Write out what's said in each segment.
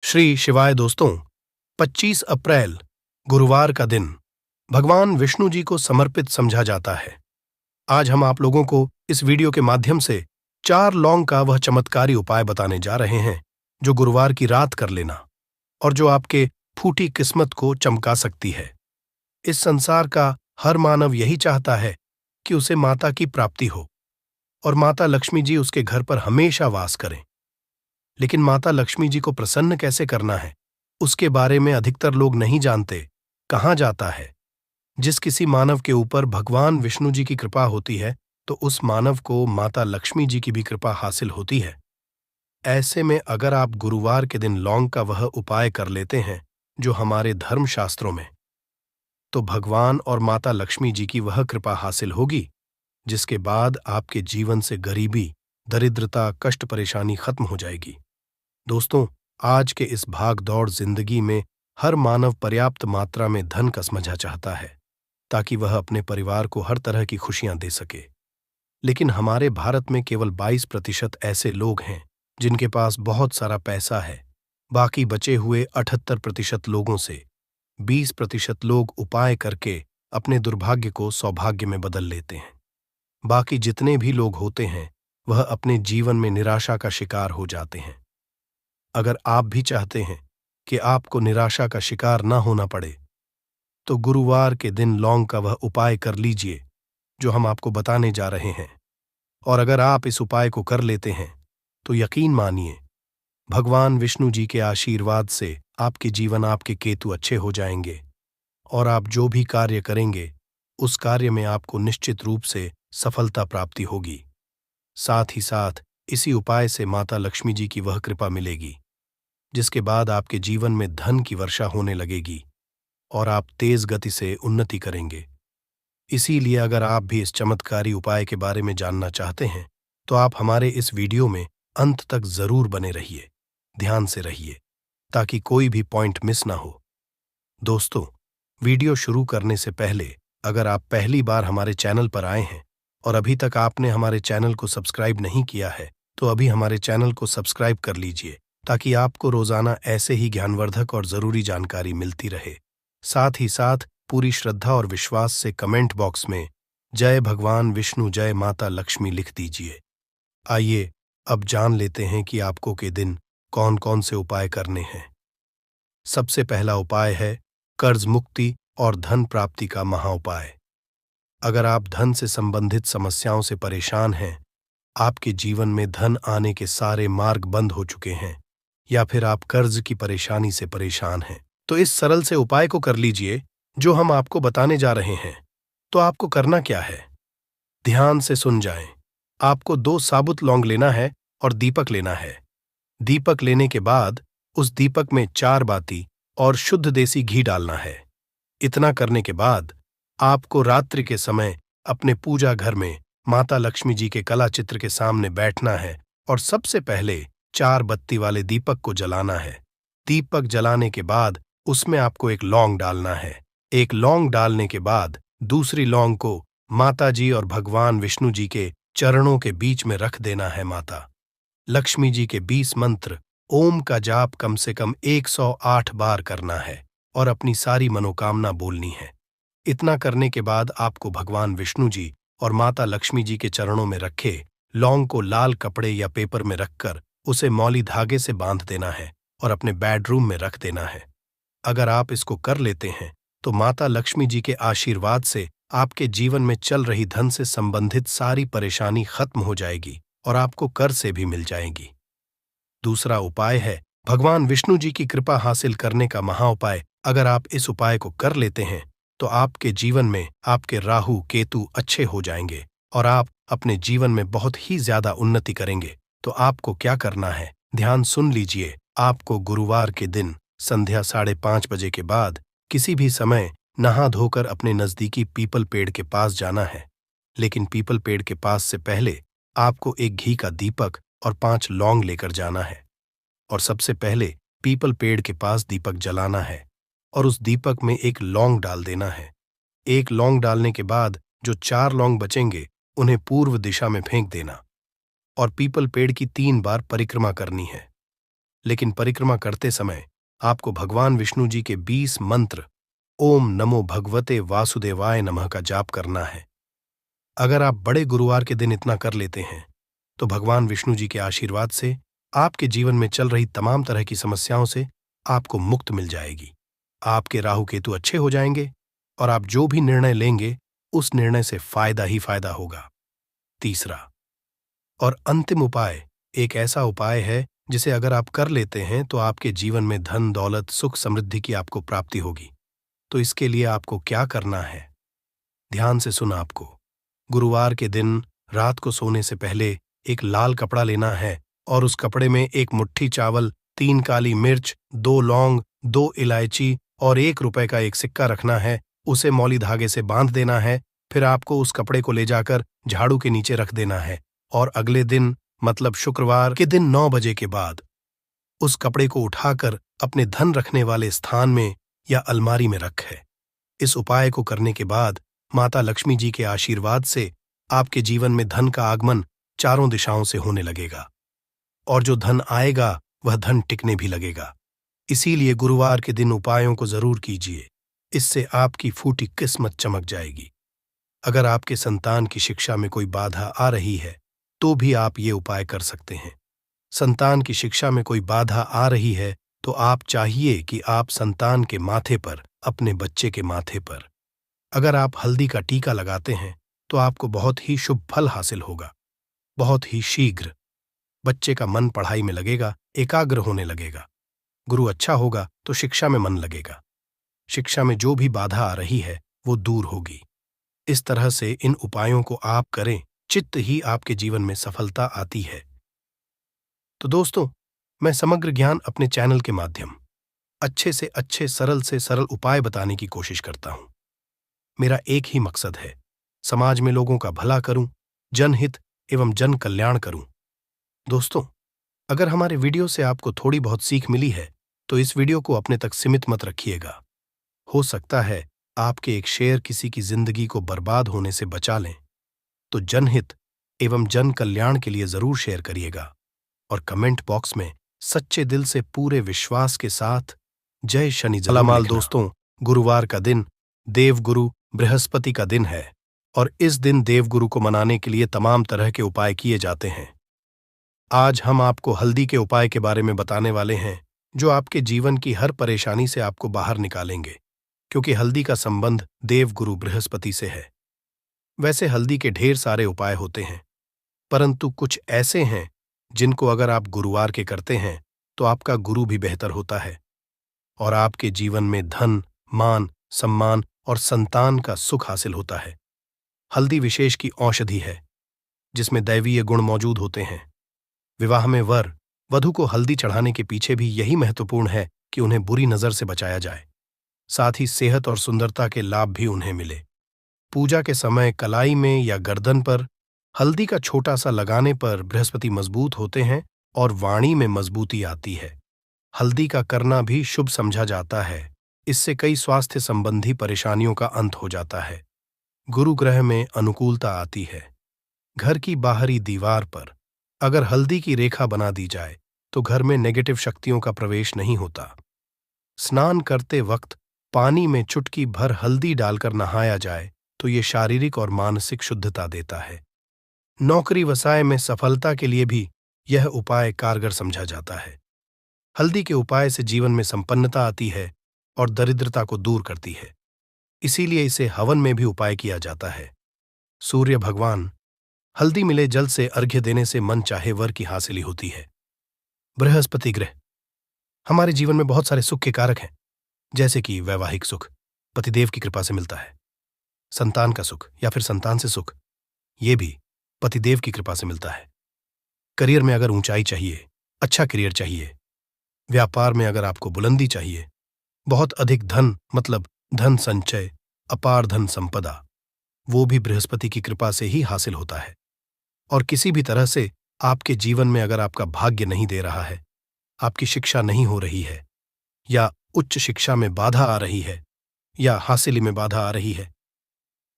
श्री शिवाय दोस्तों। 25 अप्रैल गुरुवार का दिन भगवान विष्णु जी को समर्पित समझा जाता है। आज हम आप लोगों को इस वीडियो के माध्यम से 4 लौंग का वह चमत्कारी उपाय बताने जा रहे हैं जो गुरुवार की रात कर लेना और जो आपके फूटी किस्मत को चमका सकती है। इस संसार का हर मानव यही चाहता है कि उसे माता की प्राप्ति हो और माता लक्ष्मी जी उसके घर पर हमेशा वास करें। लेकिन माता लक्ष्मी जी को प्रसन्न कैसे करना है उसके बारे में अधिकतर लोग नहीं जानते। कहा जाता है जिस किसी मानव के ऊपर भगवान विष्णु जी की कृपा होती है तो उस मानव को माता लक्ष्मी जी की भी कृपा हासिल होती है। ऐसे में अगर आप गुरुवार के दिन लौंग का वह उपाय कर लेते हैं जो हमारे धर्मशास्त्रों में, तो भगवान और माता लक्ष्मी जी की वह कृपा हासिल होगी जिसके बाद आपके जीवन से गरीबी, दरिद्रता, कष्ट, परेशानी खत्म हो जाएगी। दोस्तों, आज के इस भाग दौड़ जिंदगी में हर मानव पर्याप्त मात्रा में धन का समझा चाहता है ताकि वह अपने परिवार को हर तरह की खुशियां दे सके। लेकिन हमारे भारत में केवल 22% ऐसे लोग हैं जिनके पास बहुत सारा पैसा है। बाकी बचे हुए 78% लोगों से 20% लोग उपाय करके अपने दुर्भाग्य को सौभाग्य में बदल लेते हैं। बाकी जितने भी लोग होते हैं वह अपने जीवन में निराशा का शिकार हो जाते हैं। अगर आप भी चाहते हैं कि आपको निराशा का शिकार न होना पड़े तो गुरुवार के दिन लौंग का वह उपाय कर लीजिए जो हम आपको बताने जा रहे हैं। और अगर आप इस उपाय को कर लेते हैं तो यकीन मानिए भगवान विष्णु जी के आशीर्वाद से आपके जीवन, आपके केतु अच्छे हो जाएंगे और आप जो भी कार्य करेंगे उस कार्य में आपको निश्चित रूप से सफलता प्राप्ति होगी। साथ ही साथ इसी उपाय से माता लक्ष्मी जी की वह कृपा मिलेगी जिसके बाद आपके जीवन में धन की वर्षा होने लगेगी और आप तेज गति से उन्नति करेंगे। इसीलिए अगर आप भी इस चमत्कारी उपाय के बारे में जानना चाहते हैं तो आप हमारे इस वीडियो में अंत तक जरूर बने रहिए, ध्यान से रहिए ताकि कोई भी पॉइंट मिस ना हो। दोस्तों, वीडियो शुरू करने से पहले अगर आप पहली बार हमारे चैनल पर आए हैं और अभी तक आपने हमारे चैनल को सब्सक्राइब नहीं किया है तो अभी हमारे चैनल को सब्सक्राइब कर लीजिए ताकि आपको रोजाना ऐसे ही ज्ञानवर्धक और जरूरी जानकारी मिलती रहे। साथ ही साथ पूरी श्रद्धा और विश्वास से कमेंट बॉक्स में जय भगवान विष्णु, जय माता लक्ष्मी लिख दीजिए। आइए अब जान लेते हैं कि आपको के दिन कौन कौन से उपाय करने हैं। सबसे पहला उपाय है कर्ज मुक्ति और धन प्राप्ति का महाउपाय। अगर आप धन से संबंधित समस्याओं से परेशान हैं, आपके जीवन में धन आने के सारे मार्ग बंद हो चुके हैं या फिर आप कर्ज की परेशानी से परेशान हैं, तो इस सरल से उपाय को कर लीजिए जो हम आपको बताने जा रहे हैं। तो आपको करना क्या है, ध्यान से सुन जाएं। आपको 2 साबुत लौंग लेना है और दीपक लेना है। दीपक लेने के बाद उस दीपक में 4 बाती और शुद्ध देसी घी डालना है। इतना करने के बाद आपको रात्रि के समय अपने पूजा घर में माता लक्ष्मी जी के कला चित्र के सामने बैठना है और सबसे पहले 4 बत्ती वाले दीपक को जलाना है। दीपक जलाने के बाद उसमें आपको एक लौंग डालना है। एक लौंग डालने के बाद दूसरी लौंग को माता जी और भगवान विष्णु जी के चरणों के बीच में रख देना है। माता लक्ष्मी जी के 20 मंत्र ओम का जाप कम से कम 108 बार करना है और अपनी सारी मनोकामना बोलनी है। इतना करने के बाद आपको भगवान विष्णु जी और माता लक्ष्मी जी के चरणों में रखे लौंग को लाल कपड़े या पेपर में रखकर उसे मौली धागे से बांध देना है और अपने बेडरूम में रख देना है। अगर आप इसको कर लेते हैं तो माता लक्ष्मी जी के आशीर्वाद से आपके जीवन में चल रही धन से संबंधित सारी परेशानी खत्म हो जाएगी और आपको कर्ज से भी मिल जाएगी। दूसरा उपाय है भगवान विष्णु जी की कृपा हासिल करने का महाउपाय। अगर आप इस उपाय को कर लेते हैं तो आपके जीवन में आपके राहु केतु अच्छे हो जाएंगे और आप अपने जीवन में बहुत ही ज्यादा उन्नति करेंगे। तो आपको क्या करना है, ध्यान सुन लीजिए। आपको गुरुवार के दिन संध्या 5:30 बजे के बाद किसी भी समय नहा धोकर अपने नजदीकी पीपल पेड़ के पास जाना है। लेकिन पीपल पेड़ के पास से पहले आपको एक घी का दीपक और 5 लौंग लेकर जाना है और सबसे पहले पीपल पेड़ के पास दीपक जलाना है और उस दीपक में एक लौंग डाल देना है। एक लौंग डालने के बाद जो 4 लौंग बचेंगे उन्हें पूर्व दिशा में फेंक देना और पीपल पेड़ की 3 बार परिक्रमा करनी है। लेकिन परिक्रमा करते समय आपको भगवान विष्णु जी के 20 मंत्र ओम नमो भगवते वासुदेवाय नमः का जाप करना है। अगर आप बड़े गुरुवार के दिन इतना कर लेते हैं तो भगवान विष्णु जी के आशीर्वाद से आपके जीवन में चल रही तमाम तरह की समस्याओं से आपको मुक्त मिल जाएगी। आपके राहु केतु अच्छे हो जाएंगे और आप जो भी निर्णय लेंगे उस निर्णय से फायदा ही फायदा होगा। तीसरा और अंतिम उपाय एक ऐसा उपाय है जिसे अगर आप कर लेते हैं तो आपके जीवन में धन दौलत सुख समृद्धि की आपको प्राप्ति होगी। तो इसके लिए आपको क्या करना है, ध्यान से सुना। आपको गुरुवार के दिन रात को सोने से पहले एक लाल कपड़ा लेना है और उस कपड़े में 1 मुट्ठी चावल, 3 काली मिर्च, 2 लौंग, 2 इलायची और 1 रुपए का एक सिक्का रखना है। उसे मौली धागे से बांध देना है। फिर आपको उस कपड़े को ले जाकर झाड़ू के नीचे रख देना है और अगले दिन मतलब शुक्रवार के दिन 9 बजे के बाद उस कपड़े को उठाकर अपने धन रखने वाले स्थान में या अलमारी में रखें। इस उपाय को करने के बाद माता लक्ष्मी जी के आशीर्वाद से आपके जीवन में धन का आगमन चारों दिशाओं से होने लगेगा और जो धन आएगा वह धन टिकने भी लगेगा। इसीलिए गुरुवार के दिन उपायों को जरूर कीजिए, इससे आपकी फूटी किस्मत चमक जाएगी। अगर आपके संतान की शिक्षा में कोई बाधा आ रही है तो भी आप ये उपाय कर सकते हैं। संतान की शिक्षा में कोई बाधा आ रही है तो आप चाहिए कि आप संतान के माथे पर, अपने बच्चे के माथे पर अगर आप हल्दी का टीका लगाते हैं तो आपको बहुत ही शुभ फल हासिल होगा। बहुत ही शीघ्र बच्चे का मन पढ़ाई में लगेगा, एकाग्र होने लगेगा। गुरु अच्छा होगा तो शिक्षा में मन लगेगा। शिक्षा में जो भी बाधा आ रही है वो दूर होगी। इस तरह से इन उपायों को आप करें, चित्त ही आपके जीवन में सफलता आती है। तो दोस्तों, मैं समग्र ज्ञान अपने चैनल के माध्यम अच्छे से अच्छे, सरल से सरल उपाय बताने की कोशिश करता हूं। मेरा एक ही मकसद है, समाज में लोगों का भला करूं, जनहित एवं जन कल्याण करूं। दोस्तों, अगर हमारे वीडियो से आपको थोड़ी बहुत सीख मिली है तो इस वीडियो को अपने तक सीमित मत रखिएगा। हो सकता है आपके एक शेयर किसी की जिंदगी को बर्बाद होने से बचा लें। तो जनहित एवं जन कल्याण के लिए जरूर शेयर करिएगा और कमेंट बॉक्स में सच्चे दिल से पूरे विश्वास के साथ जय शनि जरूर लिखना। दोस्तों, गुरुवार का दिन देवगुरु बृहस्पति का दिन है और इस दिन देवगुरु को मनाने के लिए तमाम तरह के उपाय किए जाते हैं। आज हम आपको हल्दी के उपाय के बारे में बताने वाले हैं जो आपके जीवन की हर परेशानी से आपको बाहर निकालेंगे, क्योंकि हल्दी का संबंध देवगुरु बृहस्पति से है। वैसे हल्दी के ढेर सारे उपाय होते हैं, परंतु कुछ ऐसे हैं जिनको अगर आप गुरुवार के करते हैं तो आपका गुरु भी बेहतर होता है और आपके जीवन में धन, मान, सम्मान और संतान का सुख हासिल होता है। हल्दी विशेष की औषधि है जिसमें दैवीय गुण मौजूद होते हैं। विवाह में वर वधू को हल्दी चढ़ाने के पीछे भी यही महत्वपूर्ण है कि उन्हें बुरी नजर से बचाया जाए, साथ ही सेहत और सुंदरता के लाभ भी उन्हें मिले। पूजा के समय कलाई में या गर्दन पर हल्दी का छोटा सा लगाने पर बृहस्पति मजबूत होते हैं और वाणी में मजबूती आती है। हल्दी का करना भी शुभ समझा जाता है। इससे कई स्वास्थ्य संबंधी परेशानियों का अंत हो जाता है। गुरु ग्रह में अनुकूलता आती है। घर की बाहरी दीवार पर अगर हल्दी की रेखा बना दी जाए तो घर में नेगेटिव शक्तियों का प्रवेश नहीं होता। स्नान करते वक्त पानी में चुटकी भर हल्दी डालकर नहाया जाए तो ये शारीरिक और मानसिक शुद्धता देता है। नौकरी व्यवसाय में सफलता के लिए भी यह उपाय कारगर समझा जाता है। हल्दी के उपाय से जीवन में संपन्नता आती है और दरिद्रता को दूर करती है। इसीलिए इसे हवन में भी उपाय किया जाता है। सूर्य भगवान, हल्दी मिले जल से अर्घ्य देने से मन चाहे वर की हासिली होती है। बृहस्पति ग्रह हमारे जीवन में बहुत सारे सुख के कारक हैं, जैसे कि वैवाहिक सुख पतिदेव की कृपा से मिलता है। संतान का सुख या फिर संतान से सुख, ये भी पतिदेव की कृपा से मिलता है। करियर में अगर ऊंचाई चाहिए, अच्छा करियर चाहिए, व्यापार में अगर आपको बुलंदी चाहिए, बहुत अधिक धन मतलब धन संचय, अपार धन संपदा, वो भी बृहस्पति की कृपा से ही हासिल होता है। और किसी भी तरह से आपके जीवन में अगर आपका भाग्य नहीं दे रहा है, आपकी शिक्षा नहीं हो रही है, या उच्च शिक्षा में बाधा आ रही है, या हासिली में बाधा आ रही है,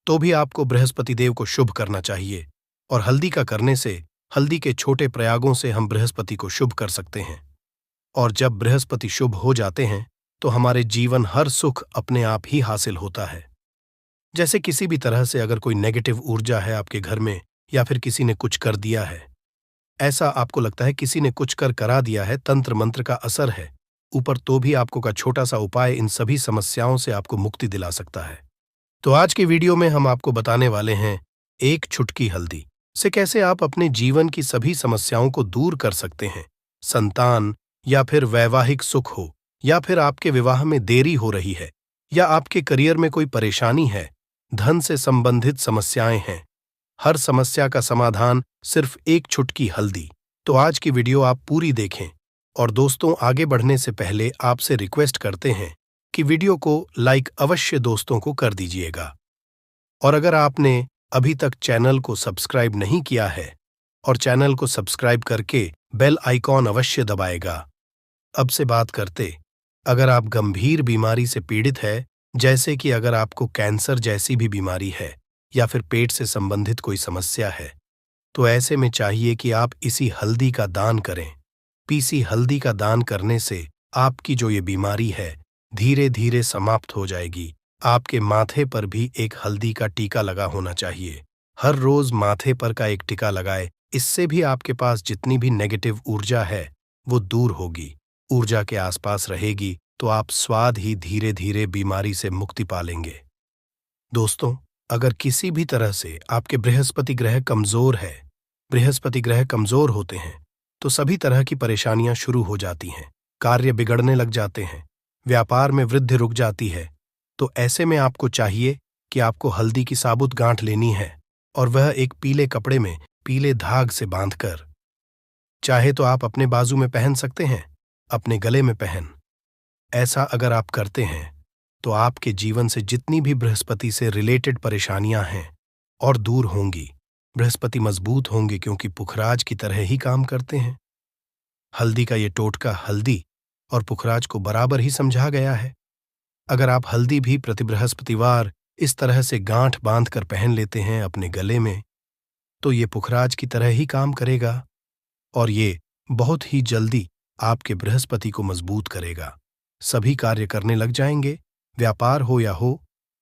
तो भी आपको बृहस्पति देव को शुभ करना चाहिए। और हल्दी का करने से, हल्दी के छोटे प्रयागों से हम बृहस्पति को शुभ कर सकते हैं। और जब बृहस्पति शुभ हो जाते हैं तो हमारे जीवन हर सुख अपने आप ही हासिल होता है। जैसे किसी भी तरह से अगर कोई नेगेटिव ऊर्जा है आपके घर में, या फिर किसी ने कुछ कर दिया है, ऐसा आपको लगता है किसी ने कुछ कर करा दिया है, तंत्र मंत्र का असर है ऊपर, तो भी आपको का छोटा सा उपाय इन सभी समस्याओं से आपको मुक्ति दिला सकता है। तो आज की वीडियो में हम आपको बताने वाले हैं एक चुटकी हल्दी से कैसे आप अपने जीवन की सभी समस्याओं को दूर कर सकते हैं। संतान, या फिर वैवाहिक सुख हो, या फिर आपके विवाह में देरी हो रही है, या आपके करियर में कोई परेशानी है, धन से संबंधित समस्याएं हैं, हर समस्या का समाधान सिर्फ एक चुटकी हल्दी। तो आज की वीडियो आप पूरी देखें। और दोस्तों, आगे बढ़ने से पहले आपसे रिक्वेस्ट करते हैं कि वीडियो को लाइक अवश्य दोस्तों को कर दीजिएगा। और अगर आपने अभी तक चैनल को सब्सक्राइब नहीं किया है और चैनल को सब्सक्राइब करके बेल आइकॉन अवश्य दबाएगा। अब से बात करते, अगर आप गंभीर बीमारी से पीड़ित है, जैसे कि अगर आपको कैंसर जैसी भी बीमारी है या फिर पेट से संबंधित कोई समस्या है, तो ऐसे में चाहिए कि आप इसी हल्दी का दान करें। पीसी हल्दी का दान करने से आपकी जो ये बीमारी है धीरे धीरे समाप्त हो जाएगी। आपके माथे पर भी एक हल्दी का टीका लगा होना चाहिए। हर रोज माथे पर का एक टीका लगाए, इससे भी आपके पास जितनी भी नेगेटिव ऊर्जा है वो दूर होगी। ऊर्जा के आसपास रहेगी तो आप स्वाद ही धीरे धीरे बीमारी से मुक्ति पालेंगे। दोस्तों, अगर किसी भी तरह से आपके बृहस्पति ग्रह कमजोर है, बृहस्पति ग्रह कमजोर होते हैं तो सभी तरह की परेशानियां शुरू हो जाती हैं, कार्य बिगड़ने लग जाते हैं, व्यापार में वृद्धि रुक जाती है। तो ऐसे में आपको चाहिए कि आपको हल्दी की साबुत गांठ लेनी है और वह एक पीले कपड़े में पीले धाग से बांधकर, चाहे तो आप अपने बाजू में पहन सकते हैं, अपने गले में पहन। ऐसा अगर आप करते हैं तो आपके जीवन से जितनी भी बृहस्पति से रिलेटेड परेशानियां हैं और दूर होंगी। बृहस्पति मजबूत होंगे क्योंकि पुखराज की तरह ही काम करते हैं। हल्दी का ये टोटका हल्दी और पुखराज को बराबर ही समझा गया है। अगर आप हल्दी भी प्रति बृहस्पतिवार इस तरह से गांठ बांधकर पहन लेते हैं अपने गले में, तो ये पुखराज की तरह ही काम करेगा और ये बहुत ही जल्दी आपके बृहस्पति को मजबूत करेगा। सभी कार्य करने लग जाएंगे, व्यापार हो या हो,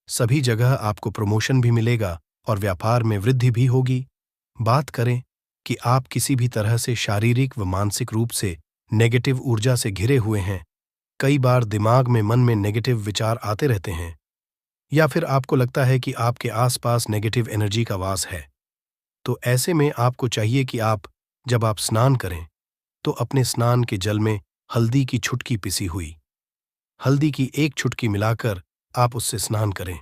सभी जगह आपको प्रमोशन भी मिलेगा और व्यापार में वृद्धि भी होगी। बात करें कि आप किसी भी तरह से शारीरिक व मानसिक रूप से नेगेटिव ऊर्जा से घिरे हुए हैं, कई बार दिमाग में मन में नेगेटिव विचार आते रहते हैं, या फिर आपको लगता है कि आपके आसपास नेगेटिव एनर्जी का वास है, तो ऐसे में आपको चाहिए कि जब आप स्नान करें तो अपने स्नान के जल में हल्दी की छुटकी पिसी हुई हल्दी की एक छुटकी मिलाकर आप उससे स्नान करें।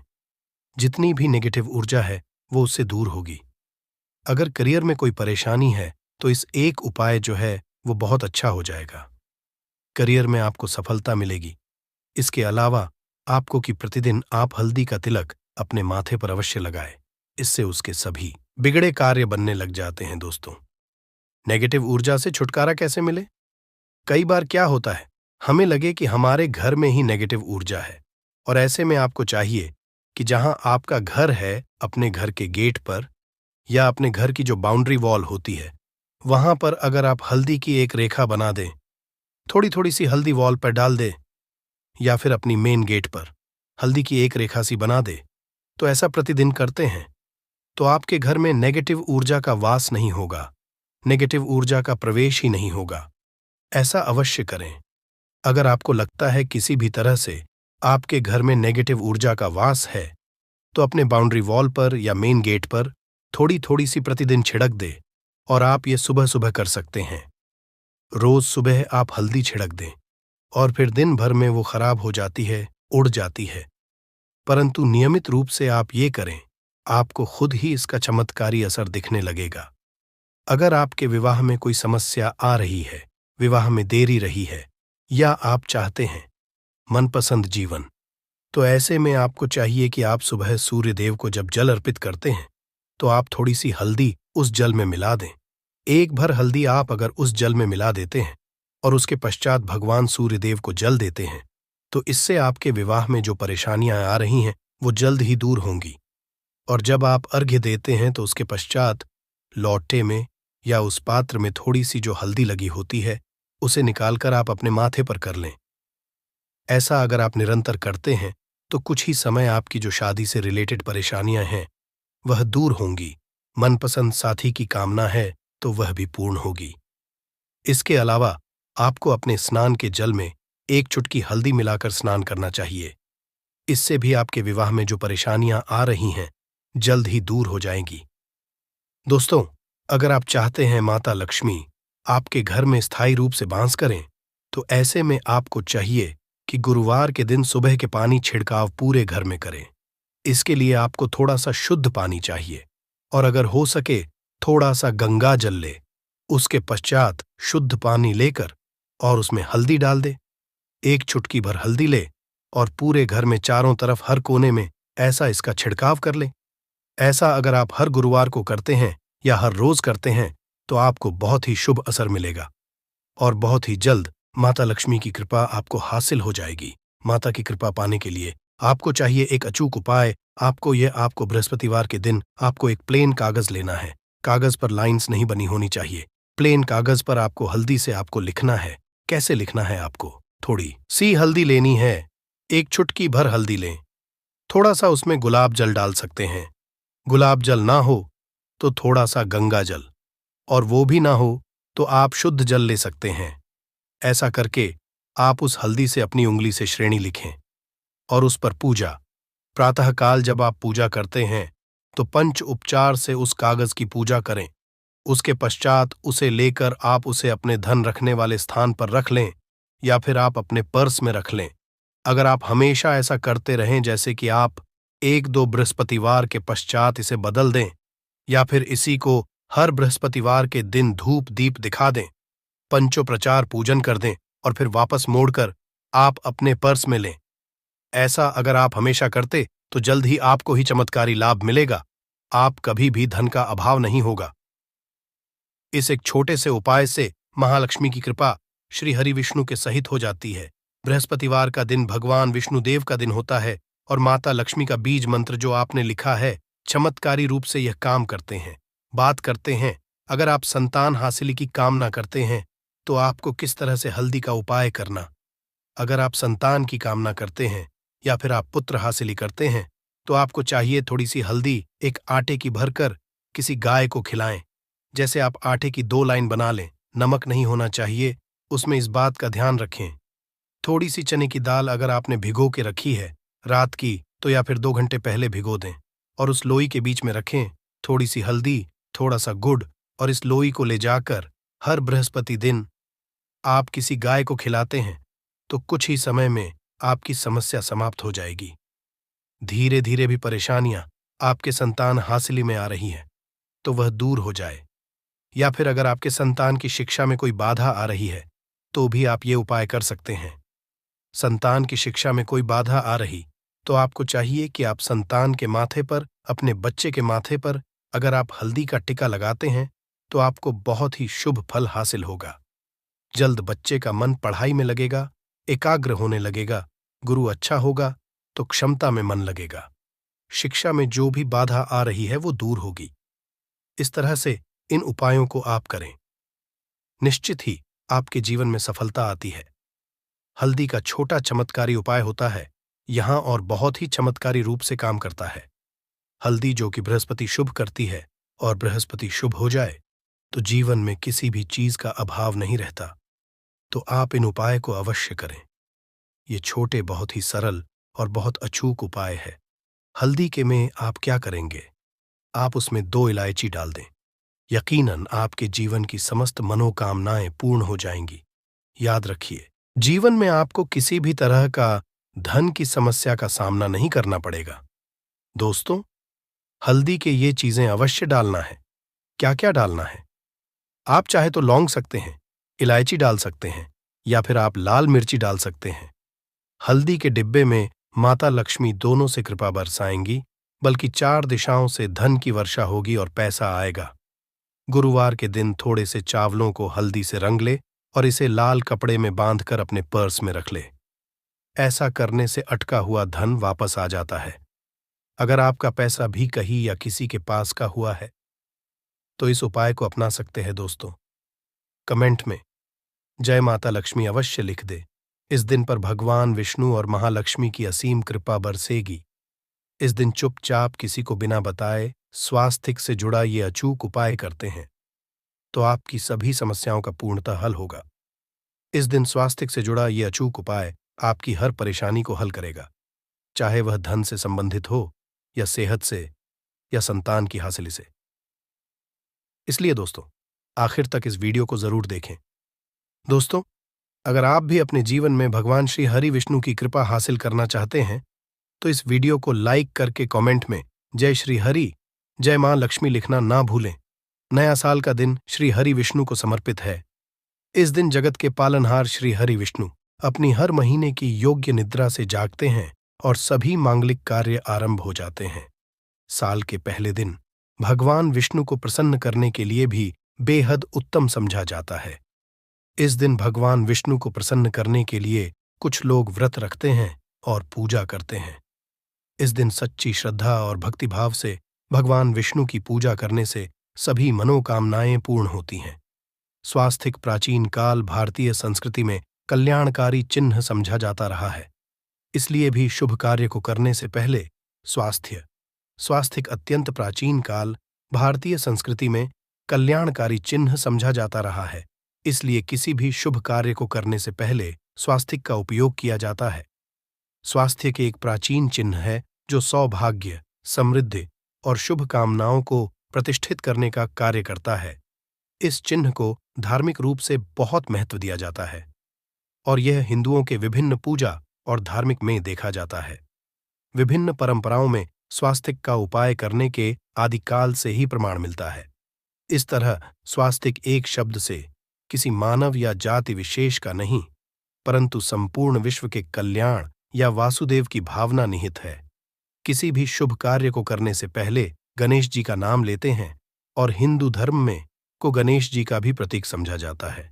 जितनी भी नेगेटिव ऊर्जा है वो उससे दूर होगी। अगर करियर में कोई परेशानी है तो इस एक उपाय जो है वो बहुत अच्छा हो जाएगा। करियर में आपको सफलता मिलेगी। इसके अलावा आपको कि प्रतिदिन आप हल्दी का तिलक अपने माथे पर अवश्य लगाएं। इससे उसके सभी बिगड़े कार्य बनने लग जाते हैं। दोस्तों, नेगेटिव ऊर्जा से छुटकारा कैसे मिले? कई बार क्या होता है, हमें लगे कि हमारे घर में ही नेगेटिव ऊर्जा है, और ऐसे में आपको चाहिए कि जहां आपका घर है, अपने घर के गेट पर या अपने घर की जो बाउंड्री वॉल होती है, वहां पर अगर आप हल्दी की एक रेखा बना दें, थोड़ी थोड़ी सी हल्दी वॉल पर डाल दें, या फिर अपनी मेन गेट पर हल्दी की एक रेखा सी बना दे, तो ऐसा प्रतिदिन करते हैं तो आपके घर में नेगेटिव ऊर्जा का वास नहीं होगा, नेगेटिव ऊर्जा का प्रवेश ही नहीं होगा। ऐसा अवश्य करें। अगर आपको लगता है किसी भी तरह से आपके घर में नेगेटिव ऊर्जा का वास है, तो अपने बाउंड्री वॉल पर या मेन गेट पर थोड़ी थोड़ी सी प्रतिदिन छिड़क दे, और आप ये सुबह सुबह कर सकते हैं। रोज सुबह आप हल्दी छिड़क दें और फिर दिन भर में वो खराब हो जाती है, उड़ जाती है, परंतु नियमित रूप से आप ये करें, आपको खुद ही इसका चमत्कारी असर दिखने लगेगा। अगर आपके विवाह में कोई समस्या आ रही है, विवाह में देरी रही है, या आप चाहते हैं मनपसंद जीवन, तो ऐसे में आपको चाहिए कि आप सुबह सूर्य देव को जब जल अर्पित करते हैं तो आप थोड़ी सी हल्दी उस जल में मिला दें। एक भर हल्दी आप अगर उस जल में मिला देते हैं और उसके पश्चात भगवान सूर्य देव को जल देते हैं, तो इससे आपके विवाह में जो परेशानियां आ रही हैं वो जल्द ही दूर होंगी। और जब आप अर्घ्य देते हैं तो उसके पश्चात लौटे में या उस पात्र में थोड़ी सी जो हल्दी लगी होती है उसे निकालकर आप अपने माथे पर कर लें। ऐसा अगर आप निरंतर करते हैं तो कुछ ही समय आपकी जो शादी से रिलेटेड परेशानियां हैं वह दूर होंगी। मनपसंद साथी की कामना है तो वह भी पूर्ण होगी। इसके अलावा आपको अपने स्नान के जल में एक चुटकी हल्दी मिलाकर स्नान करना चाहिए। इससे भी आपके विवाह में जो परेशानियां आ रही हैं जल्द ही दूर हो जाएंगी। दोस्तों, अगर आप चाहते हैं माता लक्ष्मी आपके घर में स्थायी रूप से वास करें तो ऐसे में आपको चाहिए कि गुरुवार के दिन सुबह के पानी छिड़काव पूरे घर में करें। इसके लिए आपको थोड़ा सा शुद्ध पानी चाहिए और अगर हो सके थोड़ा सा गंगा जल ले। उसके पश्चात शुद्ध पानी लेकर और उसमें हल्दी डाल दे। एक चुटकी भर हल्दी ले और पूरे घर में चारों तरफ हर कोने में ऐसा इसका छिड़काव कर ले। ऐसा अगर आप हर गुरुवार को करते हैं या हर रोज करते हैं तो आपको बहुत ही शुभ असर मिलेगा और बहुत ही जल्द माता लक्ष्मी की कृपा आपको हासिल हो जाएगी। माता की कृपा पाने के लिए आपको चाहिए एक अचूक उपाय। आपको बृहस्पतिवार के दिन आपको एक प्लेन कागज लेना है। कागज पर लाइंस नहीं बनी होनी चाहिए। प्लेन कागज पर आपको हल्दी से आपको लिखना है। कैसे लिखना है? आपको थोड़ी सी हल्दी लेनी है। एक चुटकी भर हल्दी लें। थोड़ा सा उसमें गुलाब जल डाल सकते हैं। गुलाब जल ना हो तो थोड़ा सा गंगा जल, और वो भी ना हो तो आप शुद्ध जल ले सकते हैं। ऐसा करके आप उस हल्दी से अपनी उंगली से श्रेणी लिखें और उस पर पूजा। प्रातःकाल जब आप पूजा करते हैं तो पंच उपचार से उस कागज की पूजा करें। उसके पश्चात उसे लेकर आप उसे अपने धन रखने वाले स्थान पर रख लें या फिर आप अपने पर्स में रख लें। अगर आप हमेशा ऐसा करते रहें, जैसे कि आप 1-2 बृहस्पतिवार के पश्चात इसे बदल दें या फिर इसी को हर बृहस्पतिवार के दिन धूप दीप दिखा दें, पंचोपचार पूजन कर दें और फिर वापस मोड़कर आप अपने पर्स में लें। ऐसा अगर आप हमेशा करते तो जल्द ही आपको ही चमत्कारी लाभ मिलेगा। आप कभी भी धन का अभाव नहीं होगा। इस एक छोटे से उपाय से महालक्ष्मी की कृपा श्री हरि विष्णु के सहित हो जाती है। बृहस्पतिवार का दिन भगवान विष्णुदेव का दिन होता है और माता लक्ष्मी का बीज मंत्र जो आपने लिखा है चमत्कारी रूप से यह काम करते हैं। बात करते हैं, अगर आप संतान हासिल की कामना करते हैं तो आपको किस तरह से हल्दी का उपाय करना। अगर आप संतान की कामना करते हैं या फिर आप पुत्र हासिल करते हैं तो आपको चाहिए थोड़ी सी हल्दी एक आटे की भरकर किसी गाय को खिलाएं। जैसे आप आटे की 2 लाइन बना लें। नमक नहीं होना चाहिए, उसमें इस बात का ध्यान रखें। थोड़ी सी चने की दाल अगर आपने भिगो के रखी है रात की तो या फिर 2 घंटे पहले भिगो दें और उस लोई के बीच में रखें थोड़ी सी हल्दी, थोड़ा सा गुड़, और इस लोई को ले जाकर हर बृहस्पति दिन आप किसी गाय को खिलाते हैं तो कुछ ही समय में आपकी समस्या समाप्त हो जाएगी। धीरे धीरे भी परेशानियां आपके संतान हासिल में आ रही हैं तो वह दूर हो जाए, या फिर अगर आपके संतान की शिक्षा में कोई बाधा आ रही है तो भी आप ये उपाय कर सकते हैं। संतान की शिक्षा में कोई बाधा आ रही तो आपको चाहिए कि आप संतान के माथे पर, अपने बच्चे के माथे पर अगर आप हल्दी का टिका लगाते हैं तो आपको बहुत ही शुभ फल हासिल होगा। जल्द बच्चे का मन पढ़ाई में लगेगा, एकाग्र होने लगेगा, गुरु अच्छा होगा तो क्षमता में मन लगेगा। शिक्षा में जो भी बाधा आ रही है वो दूर होगी। इस तरह से इन उपायों को आप करें, निश्चित ही आपके जीवन में सफलता आती है। हल्दी का छोटा चमत्कारी उपाय होता है यहां और बहुत ही चमत्कारी रूप से काम करता है। हल्दी जो कि बृहस्पति शुभ करती है, और बृहस्पति शुभ हो जाए तो जीवन में किसी भी चीज का अभाव नहीं रहता। तो आप इन उपाय को अवश्य करें। ये छोटे, बहुत ही सरल और बहुत अचूक उपाय है। हल्दी के में आप क्या करेंगे? आप उसमें 2 इलायची डाल दें। यकीनन आपके जीवन की समस्त मनोकामनाएं पूर्ण हो जाएंगी। याद रखिए, जीवन में आपको किसी भी तरह का धन की समस्या का सामना नहीं करना पड़ेगा। दोस्तों, हल्दी के ये चीजें अवश्य डालना है। क्या क्या डालना है? आप चाहे तो लौंग सकते हैं, इलायची डाल सकते हैं या फिर आप लाल मिर्ची डाल सकते हैं। हल्दी के डिब्बे में माता लक्ष्मी दोनों से कृपा बरसाएंगी, बल्कि 4 दिशाओं से धन की वर्षा होगी और पैसा आएगा। गुरुवार के दिन थोड़े से चावलों को हल्दी से रंग ले और इसे लाल कपड़े में बांधकर अपने पर्स में रख ले। ऐसा करने से अटका हुआ धन वापस आ जाता है। अगर आपका पैसा भी कहीं या किसी के पास का हुआ है तो इस उपाय को अपना सकते हैं। दोस्तों, कमेंट में जय माता लक्ष्मी अवश्य लिख दे। इस दिन पर भगवान विष्णु और महालक्ष्मी की असीम कृपा बरसेगी। इस दिन चुपचाप किसी को बिना बताए स्वास्थ्य से जुड़ा ये अचूक उपाय करते हैं तो आपकी सभी समस्याओं का पूर्णतः हल होगा। इस दिन स्वास्थ्य से जुड़ा ये अचूक उपाय आपकी हर परेशानी को हल करेगा, चाहे वह धन से संबंधित हो या सेहत से या संतान की हासिली से। इसलिए दोस्तों, आखिर तक इस वीडियो को जरूर देखें। दोस्तों, अगर आप भी अपने जीवन में भगवान श्री हरि विष्णु की कृपा हासिल करना चाहते हैं तो इस वीडियो को लाइक करके कमेंट में जय श्री हरि, जय मां लक्ष्मी लिखना ना भूलें। नया साल का दिन श्री हरि विष्णु को समर्पित है। इस दिन जगत के पालनहार श्री हरि विष्णु अपनी हर महीने की योग्य निद्रा से जागते हैं और सभी मांगलिक कार्य आरंभ हो जाते हैं। साल के पहले दिन भगवान विष्णु को प्रसन्न करने के लिए भी बेहद उत्तम समझा जाता है। इस दिन भगवान विष्णु को प्रसन्न करने के लिए कुछ लोग व्रत रखते हैं और पूजा करते हैं। इस दिन सच्ची श्रद्धा और भक्तिभाव से भगवान विष्णु की पूजा करने से सभी मनोकामनाएं पूर्ण होती हैं। स्वास्थिक प्राचीन काल भारतीय संस्कृति में कल्याणकारी चिन्ह समझा जाता रहा है। इसलिए भी शुभ कार्य को करने से पहले स्वास्थिक अत्यंत प्राचीन काल भारतीय संस्कृति में कल्याणकारी चिन्ह समझा जाता रहा है। इसलिए किसी भी शुभ कार्य को करने से पहले स्वास्थिक का उपयोग किया जाता है। स्वास्थ्य के एक प्राचीन चिन्ह है जो सौभाग्य, समृद्धि और शुभ कामनाओं को प्रतिष्ठित करने का कार्य करता है। इस चिन्ह को धार्मिक रूप से बहुत महत्व दिया जाता है और यह हिंदुओं के विभिन्न पूजा और धार्मिक में देखा जाता है। विभिन्न परंपराओं में स्वास्तिक का उपाय करने के आदिकाल से ही प्रमाण मिलता है। इस तरह स्वास्तिक एक शब्द से किसी मानव या जाति विशेष का नहीं, परंतु संपूर्ण विश्व के कल्याण या वासुदेव की भावना निहित है। किसी भी शुभ कार्य को करने से पहले गणेश जी का नाम लेते हैं और हिंदू धर्म में को गणेश जी का भी प्रतीक समझा जाता है।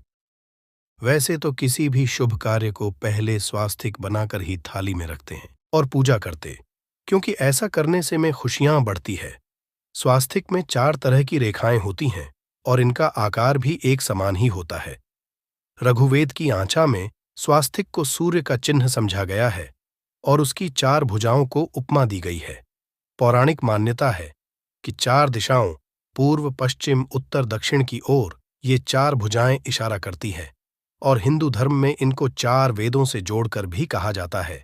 वैसे तो किसी भी शुभ कार्य को पहले स्वास्तिक बनाकर ही थाली में रखते हैं और पूजा करते, क्योंकि ऐसा करने से में खुशियां बढ़ती है। स्वास्तिक में 4 तरह की रेखाएं होती हैं और इनका आकार भी एक समान ही होता है। रघुवेद की आंचा में स्वास्तिक को सूर्य का चिन्ह समझा गया है और उसकी 4 भुजाओं को उपमा दी गई है। पौराणिक मान्यता है कि 4 दिशाओं पूर्व, पश्चिम, उत्तर, दक्षिण की ओर ये 4 भुजाएं इशारा करती हैं और हिंदू धर्म में इनको 4 वेदों से जोड़कर भी कहा जाता है,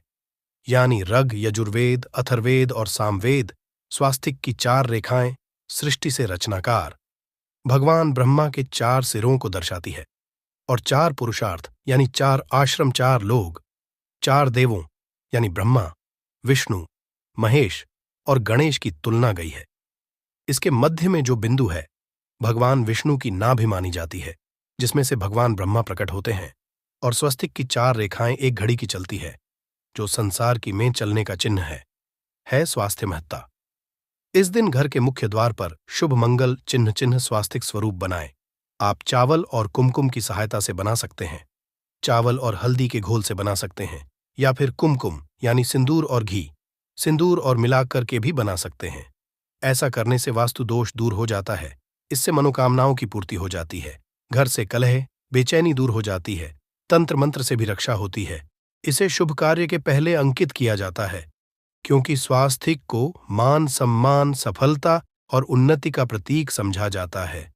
यानी ऋग, यजुर्वेद, अथर्ववेद और सामवेद। स्वास्तिक की 4 रेखाएं सृष्टि से रचनाकार भगवान ब्रह्मा के 4 सिरों को दर्शाती है और 4 पुरुषार्थ यानी 4 आश्रम, 4 लोग, 4 देवों यानी ब्रह्मा, विष्णु, महेश और गणेश की तुलना गई है। इसके मध्य में जो बिंदु है भगवान विष्णु की नाभि मानी जाती है, जिसमें से भगवान ब्रह्मा प्रकट होते हैं, और स्वस्तिक की 4 रेखाएं एक घड़ी की चलती है, जो संसार की में चलने का चिन्ह है स्वास्थ्य महत्ता। इस दिन घर के मुख्य द्वार पर शुभ मंगल चिन्ह स्वास्तिक स्वरूप बनाएं। आप चावल और कुमकुम की सहायता से बना सकते हैं, चावल और हल्दी के घोल से बना सकते हैं, या फिर कुमकुम यानी सिंदूर और घी, सिंदूर और मिलाकर के भी बना सकते हैं। ऐसा करने से वास्तु दोष दूर हो जाता है। इससे मनोकामनाओं की पूर्ति हो जाती है, घर से कलह, बेचैनी दूर हो जाती है, तंत्र मंत्र से भी रक्षा होती है। इसे शुभ कार्य के पहले अंकित किया जाता है, क्योंकि स्वास्तिक को मान, सम्मान, सफलता और उन्नति का प्रतीक समझा जाता है।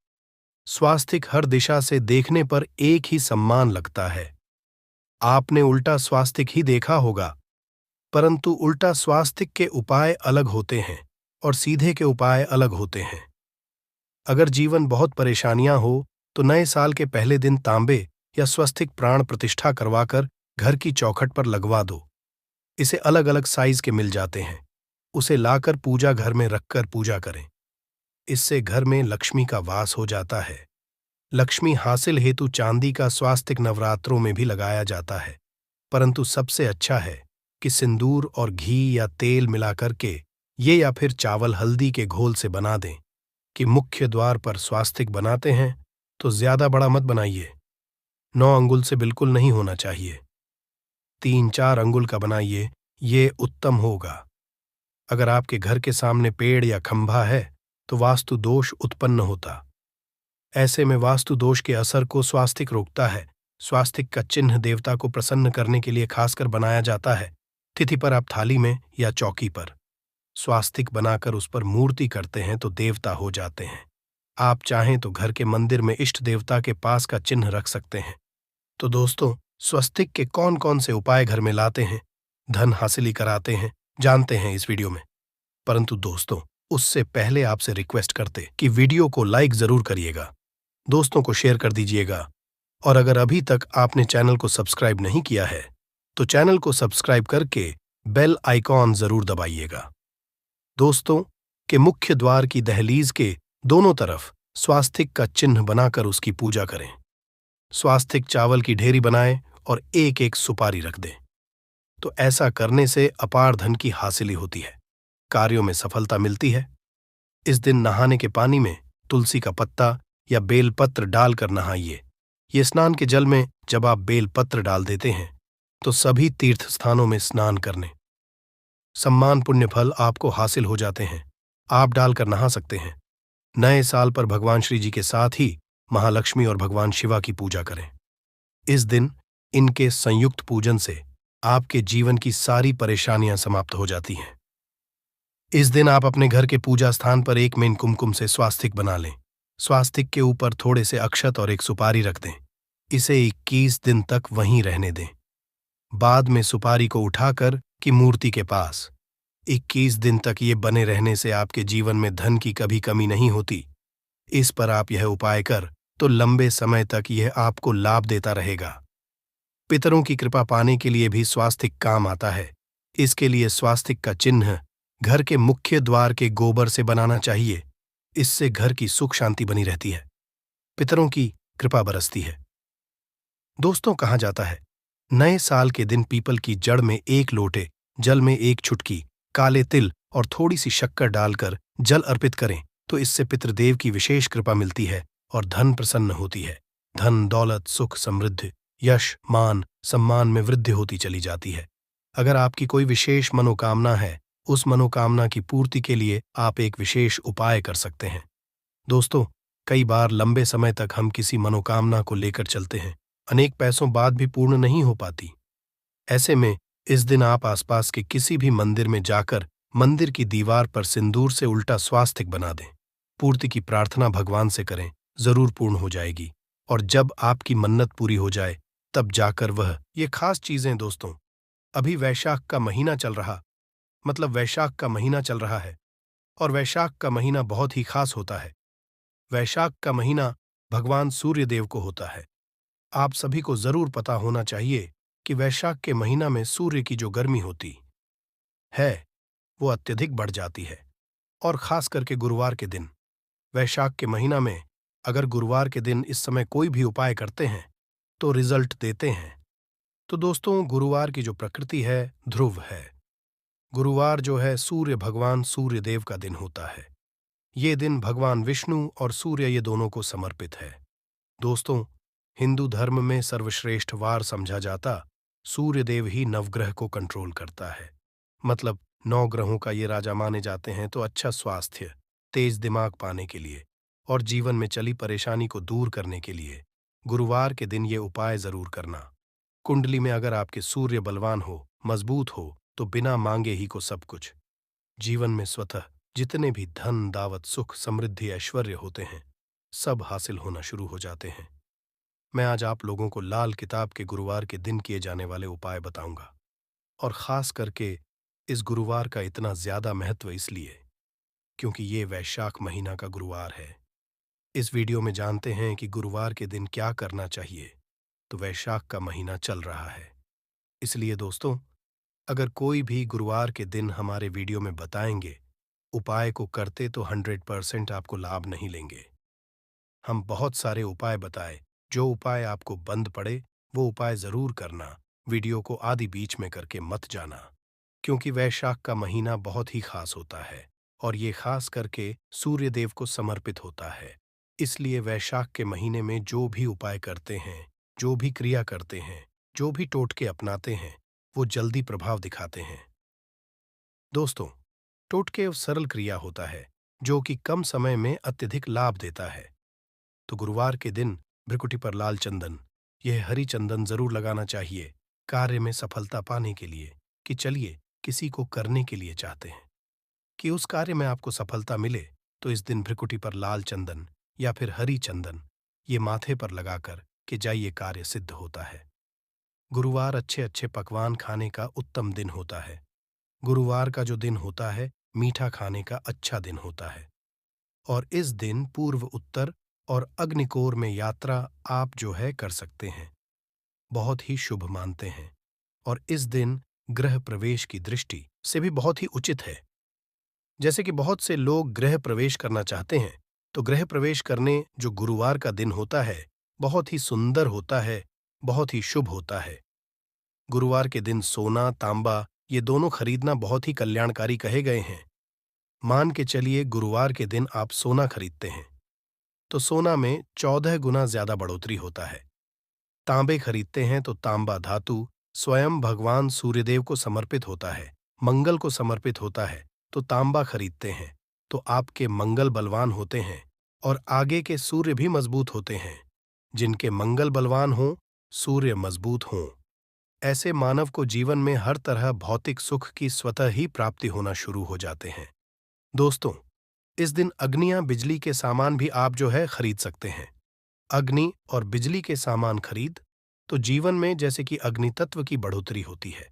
स्वास्तिक हर दिशा से देखने पर एक ही सम्मान लगता है। आपने उल्टा स्वास्तिक ही देखा होगा, परंतु उल्टा स्वास्तिक के उपाय अलग होते हैं और सीधे के उपाय अलग होते हैं। अगर जीवन बहुत परेशानियां हो तो नए साल के पहले दिन तांबे या स्वस्तिक प्राण प्रतिष्ठा करवाकर घर की चौखट पर लगवा दो। इसे अलग अलग साइज के मिल जाते हैं। उसे लाकर पूजा घर में रखकर पूजा करें। इससे घर में लक्ष्मी का वास हो जाता है। लक्ष्मी हासिल हेतु चांदी का स्वास्तिक नवरात्रों में भी लगाया जाता है, परंतु सबसे अच्छा है कि सिंदूर और घी या तेल मिलाकर के ये या फिर चावल हल्दी के घोल से बना दें। कि मुख्य द्वार पर स्वास्तिक बनाते हैं तो ज्यादा बड़ा मत बनाइए, 9 अंगुल से बिल्कुल नहीं होना चाहिए, 3-4 अंगुल का बनाइए, ये उत्तम होगा। अगर आपके घर के सामने पेड़ या खंभा है तो वास्तु दोष उत्पन्न होता। ऐसे में वास्तु दोष के असर को स्वास्तिक रोकता है स्वास्तिक का चिन्ह देवता को प्रसन्न करने के लिए खासकर बनाया जाता है। तिथि पर आप थाली में या चौकी पर स्वास्तिक बनाकर उस पर मूर्ति करते हैं तो देवता हो जाते हैं। आप चाहें तो घर के मंदिर में इष्ट देवता के पास का चिन्ह रख सकते हैं। तो दोस्तों, स्वस्तिक के कौन कौन से उपाय घर में लाते हैं, धन हासिली कराते हैं, जानते हैं इस वीडियो में। परंतु दोस्तों, उससे पहले आपसे रिक्वेस्ट करते कि वीडियो को लाइक जरूर करिएगा, दोस्तों को शेयर कर दीजिएगा, और अगर अभी तक आपने चैनल को सब्सक्राइब नहीं किया है तो चैनल को सब्सक्राइब करके बेल आइकॉन जरूर दबाइएगा। दोस्तों, के मुख्य द्वार की दहलीज के दोनों तरफ स्वास्तिक का चिन्ह बनाकर उसकी पूजा करें। स्वास्तिक चावल की ढेरी बनाएं और एक एक सुपारी रख दें। तो ऐसा करने से अपार धन की हासिली होती है, कार्यों में सफलता मिलती है। इस दिन नहाने के पानी में तुलसी का पत्ता या बेलपत्र डालकर नहाइए। ये स्नान के जल में जब आप बेलपत्र डाल देते हैं तो सभी तीर्थ स्थानों में स्नान करने सम्मान पुण्य फल आपको हासिल हो जाते हैं। आप डालकर नहा सकते हैं। नए साल पर भगवान श्री जी के साथ ही महालक्ष्मी और भगवान शिवा की पूजा करें। इस दिन इनके संयुक्त पूजन से आपके जीवन की सारी परेशानियां समाप्त हो जाती हैं। इस दिन आप अपने घर के पूजा स्थान पर एक मेन कुमकुम से स्वास्तिक बना लें। स्वास्तिक के ऊपर थोड़े से अक्षत और एक सुपारी रख दें। इसे 21 दिन तक वहीं रहने दें। बाद में सुपारी को उठाकर की मूर्ति के पास 21 दिन तक ये बने रहने से आपके जीवन में धन की कभी कमी नहीं होती। इस पर आप यह उपाय कर तो लंबे समय तक यह आपको लाभ देता रहेगा। पितरों की कृपा पाने के लिए भी स्वास्तिक काम आता है। इसके लिए स्वास्तिक का चिन्ह घर के मुख्य द्वार के गोबर से बनाना चाहिए। इससे घर की सुख शांति बनी रहती है, पितरों की कृपा बरसती है। दोस्तों, कहा जाता है नए साल के दिन पीपल की जड़ में एक लोटे जल में एक चुटकी काले तिल और थोड़ी सी शक्कर डालकर जल अर्पित करें तो इससे पितृदेव की विशेष कृपा मिलती है और धन प्रसन्न होती है। धन, दौलत, सुख, समृद्धि, यश, मान, सम्मान में वृद्धि होती चली जाती है। अगर आपकी कोई विशेष मनोकामना है, उस मनोकामना की पूर्ति के लिए आप एक विशेष उपाय कर सकते हैं। दोस्तों, कई बार लंबे समय तक हम किसी मनोकामना को लेकर चलते हैं, अनेक पैसों बाद भी पूर्ण नहीं हो पाती। ऐसे में इस दिन आप आसपास के किसी भी मंदिर में जाकर मंदिर की दीवार पर सिंदूर से उल्टा स्वास्तिक बना दें। पूर्ति की प्रार्थना भगवान से करें, जरूर पूर्ण हो जाएगी। और जब आपकी मन्नत पूरी हो जाए तब जाकर वह ये खास चीजें। दोस्तों, अभी वैशाख का महीना चल रहा है और वैशाख का महीना बहुत ही खास होता है। वैशाख का महीना भगवान सूर्य देव को होता है। आप सभी को जरूर पता होना चाहिए कि वैशाख के महीना में सूर्य की जो गर्मी होती है वो अत्यधिक बढ़ जाती है। और खास करके गुरुवार के दिन, वैशाख के महीना में अगर गुरुवार के दिन इस समय कोई भी उपाय करते हैं तो रिजल्ट देते हैं। तो दोस्तों, गुरुवार की जो प्रकृति है ध्रुव है। गुरुवार जो है सूर्य भगवान सूर्य देव का दिन होता है। ये दिन भगवान विष्णु और सूर्य ये दोनों को समर्पित है। दोस्तों, हिंदू धर्म में सर्वश्रेष्ठ वार समझा जाता सूर्य देव ही नवग्रह को कंट्रोल करता है। मतलब 9 ग्रहों का ये राजा माने जाते हैं। तो अच्छा स्वास्थ्य, तेज दिमाग पाने के लिए और जीवन में चली परेशानी को दूर करने के लिए गुरुवार के दिन ये उपाय जरूर करना। कुंडली में अगर आपके सूर्य बलवान हो, मजबूत हो, तो बिना मांगे ही को सब कुछ जीवन में स्वतः जितने भी धन, दावत, सुख, समृद्धि, ऐश्वर्य होते हैं सब हासिल होना शुरू हो जाते हैं। मैं आज आप लोगों को लाल किताब के गुरुवार के दिन किए जाने वाले उपाय बताऊंगा। और खास करके इस गुरुवार का इतना ज्यादा महत्व इसलिए क्योंकि ये वैशाख महीना का गुरुवार है। इस वीडियो में जानते हैं कि गुरुवार के दिन क्या करना चाहिए। तो वैशाख का महीना चल रहा है, इसलिए दोस्तों, अगर कोई भी गुरुवार के दिन हमारे वीडियो में बताएंगे उपाय को करते तो 100% आपको लाभ नहीं लेंगे। हम बहुत सारे उपाय बताए, जो उपाय आपको बंद पड़े वो उपाय जरूर करना। वीडियो को आधी बीच में करके मत जाना, क्योंकि वैशाख का महीना बहुत ही खास होता है और ये खास करके सूर्य देव को समर्पित होता है। इसलिए वैशाख के महीने में जो भी उपाय करते हैं, जो भी क्रिया करते हैं, जो भी टोटके अपनाते हैं, वो जल्दी प्रभाव दिखाते हैं। दोस्तों, टोटके सरल क्रिया होता है जो कि कम समय में अत्यधिक लाभ देता है। तो गुरुवार के दिन भ्रिकुटी पर लाल चंदन यह हरी चंदन जरूर लगाना चाहिए कार्य में सफलता पाने के लिए। कि चलिए किसी को करने के लिए चाहते हैं कि उस कार्य में आपको सफलता मिले, तो इस दिन भ्रिकुटी पर लाल चंदन या फिर हरी चंदन ये माथे पर लगाकर कि जाइए कार्य सिद्ध होता है। गुरुवार अच्छे अच्छे पकवान खाने का उत्तम दिन होता है। गुरुवार का जो दिन होता है मीठा खाने का अच्छा दिन होता है। और इस दिन पूर्व उत्तर और अग्निकोर में यात्रा आप जो है कर सकते हैं, बहुत ही शुभ मानते हैं। और इस दिन गृह प्रवेश की दृष्टि से भी बहुत ही उचित है। जैसे कि बहुत से लोग गृह प्रवेश करना चाहते हैं, तो गृह प्रवेश करने जो गुरुवार का दिन होता है बहुत ही सुंदर होता है, बहुत ही शुभ होता है। गुरुवार के दिन सोना तांबा ये दोनों खरीदना बहुत ही कल्याणकारी कहे गए हैं। मान के चलिए गुरुवार के दिन आप सोना खरीदते हैं तो सोना में 14 गुना ज्यादा बढ़ोतरी होता है। तांबे खरीदते हैं तो तांबा धातु स्वयं भगवान सूर्यदेव को समर्पित होता है, मंगल को समर्पित होता है। तो तांबा खरीदते हैं तो आपके मंगल बलवान होते हैं और आगे के सूर्य भी मजबूत होते हैं। जिनके मंगल बलवान हों, सूर्य मजबूत हों, ऐसे मानव को जीवन में हर तरह भौतिक सुख की स्वतः ही प्राप्ति होना शुरू हो जाते हैं। दोस्तों, इस दिन अग्नियां बिजली के सामान भी आप जो है खरीद सकते हैं। अग्नि और बिजली के सामान खरीद तो जीवन में जैसे कि अग्नि तत्व की बढ़ोतरी होती है।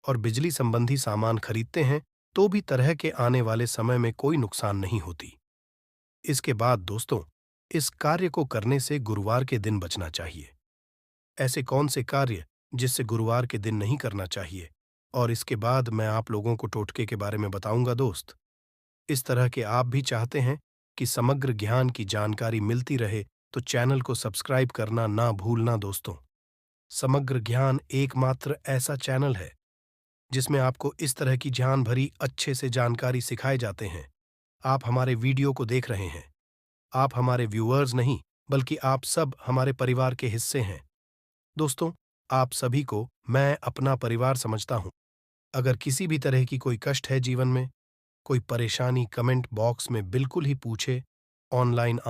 और बिजली संबंधी सामान खरीदते हैं तो भी तरह के आने वाले समय में कोई नुकसान नहीं होती। इसके बाद दोस्तों, इस कार्य को करने से गुरुवार के दिन बचना चाहिए। ऐसे कौन से कार्य जिससे गुरुवार के दिन नहीं करना चाहिए, और इसके बाद मैं आप लोगों को टोटके के बारे में बताऊंगा। दोस्त, इस तरह के आप भी चाहते हैं कि समग्र ज्ञान की जानकारी मिलती रहे तो चैनल को सब्सक्राइब करना ना भूलना। दोस्तों, समग्र ज्ञान एकमात्र ऐसा चैनल है जिसमें आपको इस तरह की जान भरी अच्छे से जानकारी सिखाए जाते हैं। आप हमारे वीडियो को देख रहे हैं, आप हमारे व्यूअर्स नहीं बल्कि आप सब हमारे परिवार के हिस्से हैं। दोस्तों, आप सभी को मैं अपना परिवार समझता हूं। अगर किसी भी तरह की कोई कष्ट है जीवन में, कोई परेशानी, कमेंट बॉक्स में बिल्कुल ही पूछे। ऑनलाइन